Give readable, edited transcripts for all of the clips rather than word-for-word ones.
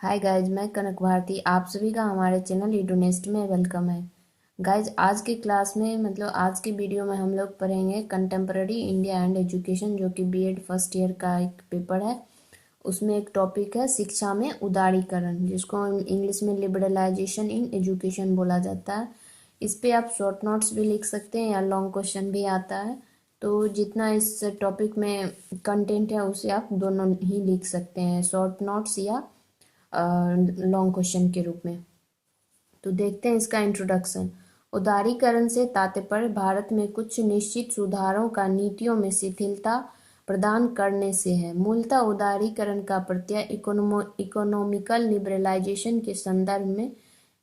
Hi guys, मैं कनक भारती। आप सभी का हमारे चैनल यूडोनेस्ट में वेलकम है। गाइज, आज के क्लास में आज के वीडियो में हम लोग पढ़ेंगे कंटेम्पररी इंडिया एंड एजुकेशन, जो कि बीएड फर्स्ट ईयर का एक पेपर है। उसमें एक टॉपिक है शिक्षा में उदारीकरण, जिसको इंग्लिश में लिबरलाइजेशन इन एजुकेशन बोला जाता है। इस पे आप शॉर्ट नोट्स भी लिख सकते हैं या लॉन्ग क्वेश्चन भी आता है। तो जितना इस टॉपिक में कंटेंट है उसे आप दोनों ही लिख सकते हैं, शॉर्ट नोट्स या लॉन्ग क्वेश्चन के रूप में। तो देखते हैं इसका इंट्रोडक्शन। उदारीकरण से तात्पर्य भारत में कुछ निश्चित सुधारों का नीतियों में शिथिलता प्रदान करने से है। मूलतः उदारीकरण का प्रत्यय इकोनॉमिकल लिबरलाइजेशन के संदर्भ में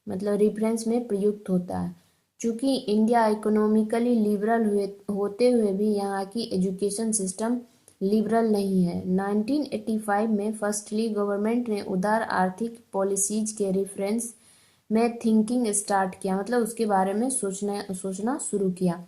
रेफरेंस में प्रयुक्त होता है। चूंकि इंडिया इकोनॉमिकली लिबरल होते हुए भी यहाँ की एजुकेशन सिस्टम लिबरल नहीं है। 1985 में फर्स्टली गवर्नमेंट ने उदार आर्थिक पॉलिसीज के रेफरेंस में थिंकिंग स्टार्ट किया, उसके बारे में सोचना शुरू किया।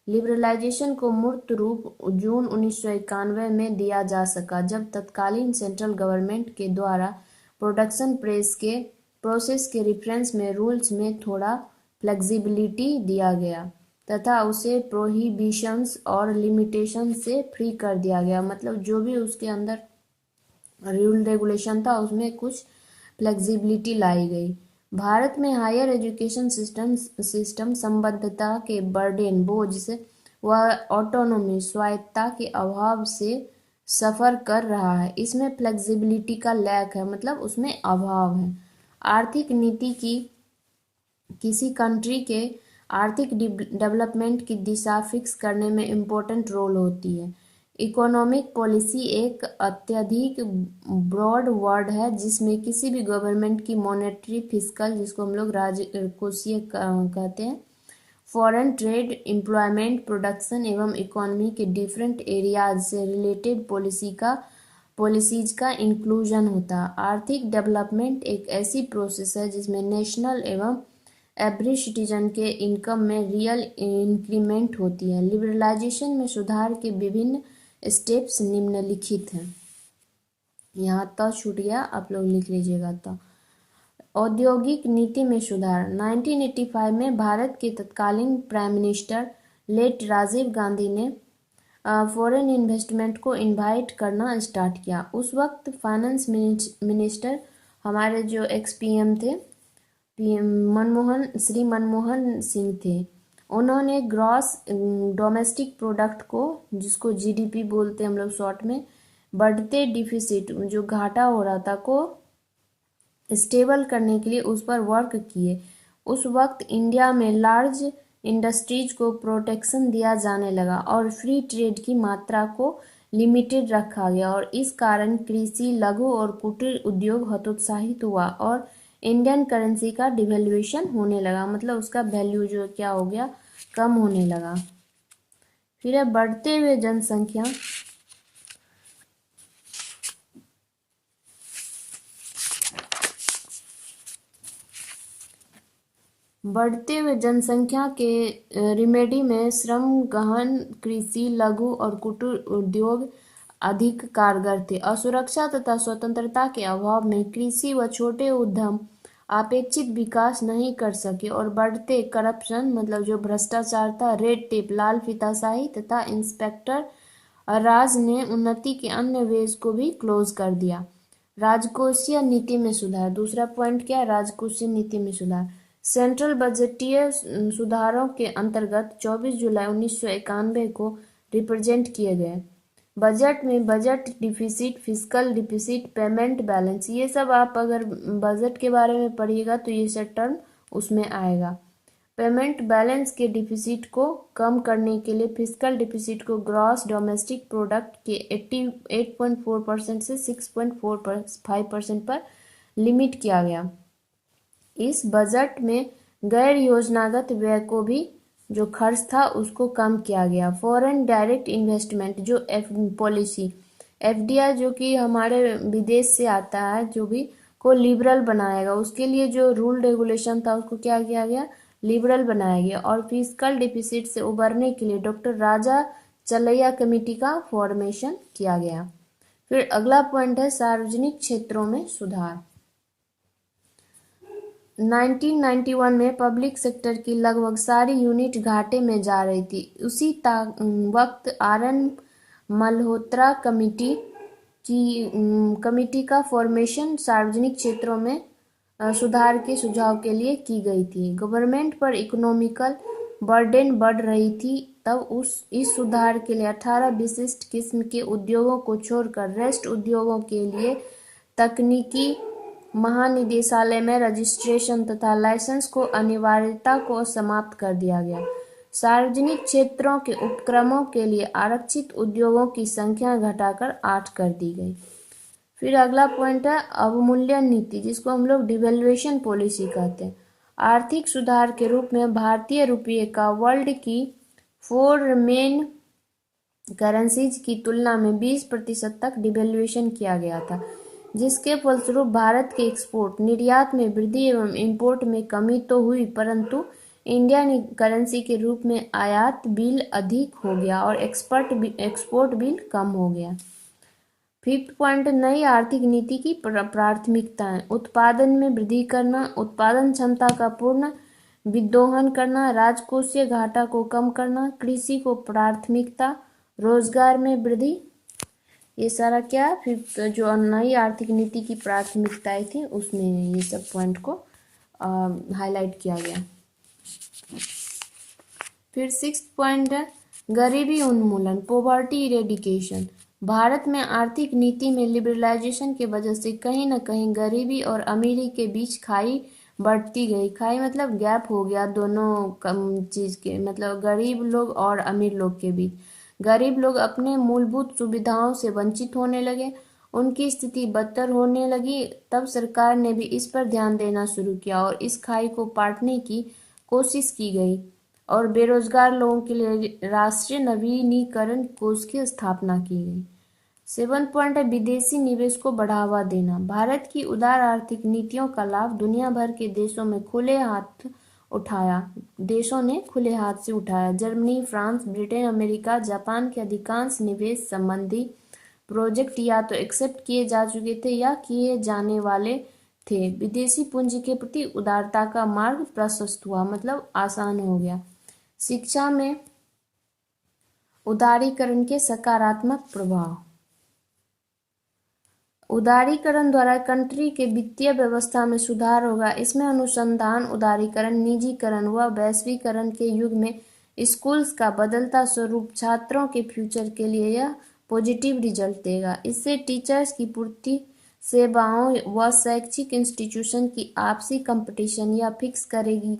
लिबरलाइजेशन को मूर्त रूप जून 1991 में दिया जा सका, जब तत्कालीन सेंट्रल गवर्नमेंट के द्वारा प्रोडक्शन प्रोसेस के रेफरेंस में रूल्स में थोड़ा फ्लेक्सिबिलिटी दिया गया तथा उसे प्रोहिबिशंस और लिमिटेशन से फ्री कर दिया गया। जो भी उसके अंदर रूल रेगुलेशन था उसमें कुछ फ्लेक्सिबिलिटी लाई गई। भारत में हायर एजुकेशन सिस्टम संबद्धता के बर्डन बोझ से व ऑटोनॉमी स्वायत्तता के अभाव से सफ़र कर रहा है। इसमें फ्लेक्सिबिलिटी का लैक है, उसमें अभाव है। आर्थिक नीति की किसी कंट्री के आर्थिक डेवलपमेंट की दिशा फिक्स करने में इम्पोर्टेंट रोल होती है। इकोनॉमिक पॉलिसी एक अत्यधिक ब्रॉड वर्ड है जिसमें किसी भी गवर्नमेंट की मॉनेटरी, फिस्कल, जिसको हम लोग राजकोषीय कहते हैं, फॉरेन ट्रेड, एम्प्लॉयमेंट, प्रोडक्शन एवं इकोनॉमी के डिफरेंट एरियाज से रिलेटेड पॉलिसीज का इंक्लूजन होता है। आर्थिक डेवलपमेंट एक ऐसी प्रोसेस है जिसमें नेशनल एवं एवरेज सिटीजन के इनकम में रियल इंक्रीमेंट होती है। लिबरलाइजेशन में सुधार के विभिन्न स्टेप्स निम्नलिखित हैं। यहाँ तक छूट गया, आप लोग लिख लीजिएगा। तो औद्योगिक नीति में सुधार। 1985 में भारत के तत्कालीन prime minister late Rajiv Gandhi ने फॉरेन इन्वेस्टमेंट को इनवाइट करना स्टार्ट किया। उस वक्त फाइनेंस मिनिस्टर हमारे जो एक्स पीएम थे, श्री मनमोहन सिंह थे। उन्होंने ग्रॉस डोमेस्टिक प्रोडक्ट को, जिसको जीडीपी बोलते हैं हम लोग शॉर्ट में, बढ़ते डिफिसिट, जो घाटा हो रहा था, को स्टेबल करने के लिए उस पर वर्क किए। उस वक्त इंडिया में लार्ज इंडस्ट्रीज को प्रोटेक्शन दिया जाने लगा और फ्री ट्रेड की मात्रा को लिमिटेड रखा गया, और इस कारण कृषि, लघु और कुटीर उद्योग हतोत्साहित हुआ और इंडियन करेंसी का डिवेल्यूएशन होने लगा। उसका वैल्यू जो क्या हो गया, कम होने लगा। फिर है बढ़ते हुए जनसंख्या। बढ़ते हुए जनसंख्या के रिमेडी में श्रम गहन कृषि, लघु और कुटीर उद्योग अधिक कारगर थे। असुरक्षा तथा स्वतंत्रता के अभाव में कृषि व छोटे उद्यम अपेक्षित विकास नहीं कर सके और बढ़ते करप्शन, जो भ्रष्टाचार था, रेड टेप, लाल फीताशाही तथा इंस्पेक्टर राज ने उन्नति के अन्य वेज को भी क्लोज कर दिया। राजकोषीय नीति में सुधार। दूसरा पॉइंट क्या है? राजकोषीय नीति में सुधार। सेंट्रल बजटीय सुधारों के अंतर्गत 24 जुलाई 1991 को रिप्रेजेंट किए गए। बजट में budget deficit, fiscal deficit, payment balance, ये सब आप अगर बजट के बारे में पढ़िएगा तो ये सब टर्म उसमें आएगा। पेमेंट बैलेंस के डिफिसिट को कम करने के लिए फिस्कल डिफिसिट को ग्रॉस डोमेस्टिक प्रोडक्ट के 88.4% से 6.45% पर लिमिट किया गया। इस बजट में गैर योजनागत व्यय को भी, जो खर्च था, उसको कम किया गया। फॉरेन डायरेक्ट इन्वेस्टमेंट, जो पॉलिसी एफडीआई, जो कि हमारे विदेश से आता है, जो भी को लिबरल बनाएगा, उसके लिए जो रूल रेगुलेशन था उसको क्या किया गया, लिबरल बनाया गया। और फिस्कल डिफिसिट से उबरने के लिए डॉक्टर राजा चलैया कमेटी का फॉर्मेशन किया गया। फिर अगला पॉइंट है सार्वजनिक क्षेत्रों में सुधार। 1991 में पब्लिक सेक्टर की लगभग सारी यूनिट घाटे में जा रही थी। उसी वक्त आर.एन. मल्होत्रा कमिटी का फॉर्मेशन सार्वजनिक क्षेत्रों में सुधार के सुझाव के लिए की गई थी। गवर्नमेंट पर इकोनॉमिकल बर्डन बढ़ रही थी, तब इस सुधार के लिए 18 विशिष्ट किस्म के उद्योगों को छोड़कर रेस्ट उद्योगों के लिए तकनीकी महानिदेशालय में रजिस्ट्रेशन तथा लाइसेंस को अनिवार्यता को समाप्त कर दिया गया। सार्वजनिक क्षेत्रों के उपक्रमों के लिए आरक्षित उद्योगों की संख्या घटाकर 8 कर दी गई। फिर अगला पॉइंट है अवमूल्यन नीति, जिसको हम लोग डिवेल्युएशन पॉलिसी कहते हैं। आर्थिक सुधार के रूप में भारतीय रुपये का वर्ल्ड की 4 मेन करेंसीज की तुलना में 20% तक डिवेल्युएशन किया गया था, जिसके फलस्वरूप भारत के एक्सपोर्ट निर्यात में वृद्धि एवं इंपोर्ट में कमी तो हुई, परंतु इंडियन करेंसी के रूप में आयात बिल अधिक हो गया और एक्सपोर्ट बिल कम हो गया। 5th पॉइंट, नई आर्थिक नीति की प्राथमिकताएं। उत्पादन में वृद्धि करना, उत्पादन क्षमता का पूर्ण विद्रोहन करना, राजकोषीय घाटा को कम करना, कृषि को प्राथमिकता, रोजगार में वृद्धि। ये सारा क्या फिफ्थ जो नई आर्थिक नीति की प्राथमिकताएं थी उसमें ये सब पॉइंट को हाईलाइट किया गया। फिर 6th पॉइंट है गरीबी उन्मूलन, पोवर्टी इरेडिकेशन। भारत में आर्थिक नीति में लिबरलाइजेशन की वजह से कहीं न कहीं गरीबी और अमीरी के बीच खाई बढ़ती गई। खाई मतलब गैप हो गया दोनों चीज़ के, मतलब गरीब लोग और अमीर लोग के बीच। गरीब लोग अपने मूलभूत सुविधाओं से वंचित होने लगे, उनकी स्थिति बदतर होने लगी। तब सरकार ने भी इस पर ध्यान देना शुरू किया और इस खाई को पाटने की कोशिश की गई और बेरोजगार लोगों के लिए राष्ट्रीय नवीनीकरण कोष की स्थापना की गई। 7th पॉइंट है विदेशी निवेश को बढ़ावा देना। भारत की उदार आर्थिक नीतियों का लाभ दुनिया भर के देशों ने खुले हाथ से उठाया। Germany, France, Britain, America, Japan के अधिकांश निवेश संबंधी प्रोजेक्ट या तो एक्सेप्ट किए जा चुके थे या किए जाने वाले थे। विदेशी पूंजी के प्रति उदारता का मार्ग प्रशस्त हुआ, मतलब आसान हो गया। शिक्षा में उदारीकरण के सकारात्मक प्रभाव। उदारीकरण द्वारा कंट्री के वित्तीय व्यवस्था में सुधार होगा। इसमें अनुसंधान, उदारीकरण, निजीकरण व वैश्वीकरण के युग में स्कूल्स का बदलता स्वरूप छात्रों के फ्यूचर के लिए यह पॉजिटिव रिजल्ट देगा। इससे टीचर्स की पूर्ति, सेवाओं व शैक्षिक इंस्टीट्यूशन की आपसी कंपटीशन यह फिक्स करेगी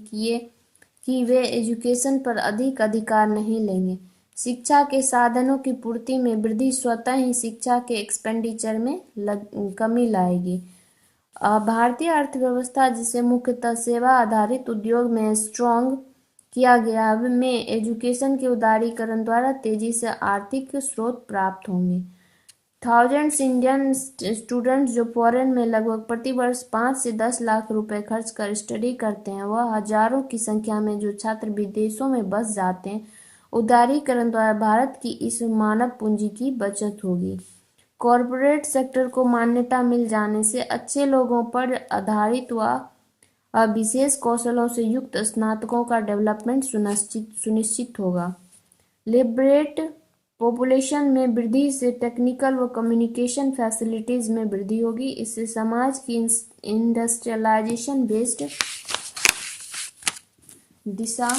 कि वे एजुकेशन पर अधिक अधिकार नहीं लेंगे। शिक्षा के साधनों की पूर्ति में वृद्धि स्वतः ही शिक्षा के एक्सपेंडिचर में कमी लाएगी। भारतीय अर्थव्यवस्था, जिसे मुख्यतः सेवा आधारित उद्योग में स्ट्रॉन्ग किया गया, में एजुकेशन के उदारीकरण द्वारा तेजी से आर्थिक स्रोत प्राप्त होंगे। थाउजेंड्स इंडियन स्टूडेंट्स जो फॉरेन में लगभग प्रतिवर्ष 5 से 10 लाख रुपए खर्च कर स्टडी करते हैं, वह हजारों की संख्या में जो छात्र विदेशों में बस जाते हैं। उदारीकरण द्वारा भारत की इस मानव पूंजी की बचत होगी। कॉरपोरेट सेक्टर को मान्यता मिल जाने से अच्छे लोगों पर आधारित व विशेष कौशलों से युक्त स्नातकों का डेवलपमेंट सुनिश्चित होगा। लिबरेट पॉपुलेशन में वृद्धि से टेक्निकल व कम्युनिकेशन फैसिलिटीज में वृद्धि होगी। इससे समाज की इंडस्ट्रियलाइजेशन बेस्ड दिशा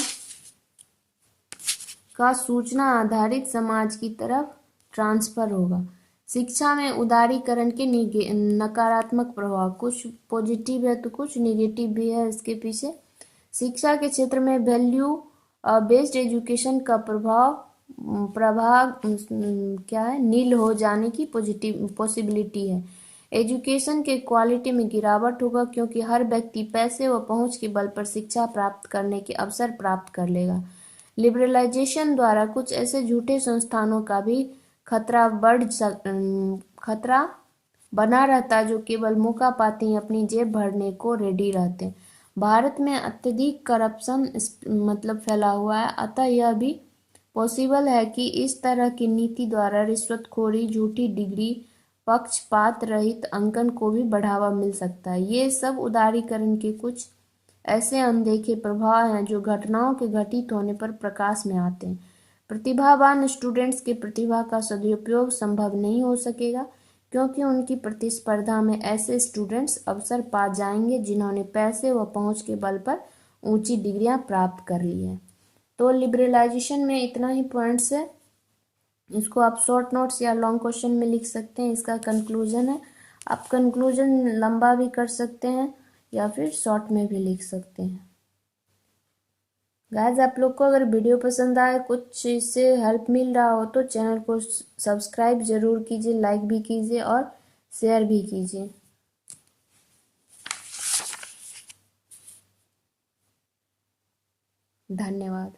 का सूचना आधारित समाज की तरफ ट्रांसफर होगा। शिक्षा में उदारीकरण के नकारात्मक प्रभाव, कुछ पॉजिटिव है तो कुछ नेगेटिव भी है इसके पीछे। शिक्षा के क्षेत्र में वैल्यू बेस्ड एजुकेशन का प्रभाव क्या है, नील हो जाने की पॉसिबिलिटी है। एजुकेशन के क्वालिटी में गिरावट होगा, क्योंकि हर व्यक्ति पैसे व पहुंच के बल पर शिक्षा प्राप्त करने के अवसर प्राप्त कर लेगा। लिबरलाइजेशन द्वारा कुछ ऐसे झूठे संस्थानों का भी खतरा बना रहता है जो केवल मौका पाते ही अपनी जेब भरने को रेडी रहते हैं। भारत में अत्यधिक करप्शन मतलब फैला हुआ है, अतः यह भी पॉसिबल है कि इस तरह की नीति द्वारा रिश्वतखोरी, झूठी डिग्री, पक्षपात रहित अंकन को भी बढ़ावा मिल सकता है। ये सब उदारीकरण के कुछ ऐसे अनदेखे प्रभाव हैं जो घटनाओं के घटित होने पर प्रकाश में आते हैं। प्रतिभावान स्टूडेंट्स की प्रतिभा का सदुपयोग संभव नहीं हो सकेगा, क्योंकि उनकी प्रतिस्पर्धा में ऐसे स्टूडेंट्स अवसर पा जाएंगे जिन्होंने पैसे व पहुंच के बल पर ऊंची डिग्रियां प्राप्त कर ली हैं। तो लिबरलाइजेशन में इतना ही पॉइंट्स है। इसको आप शॉर्ट नोट्स या लॉन्ग क्वेश्चन में लिख सकते हैं। इसका कंक्लूजन है। आप कंक्लूजन लंबा भी कर सकते हैं या फिर शॉर्ट में भी लिख सकते हैं। गाइस, आप लोग को अगर वीडियो पसंद आए, कुछ इससे हेल्प मिल रहा हो तो चैनल को सब्सक्राइब जरूर कीजिए, लाइक भी कीजिए और शेयर भी कीजिए। धन्यवाद।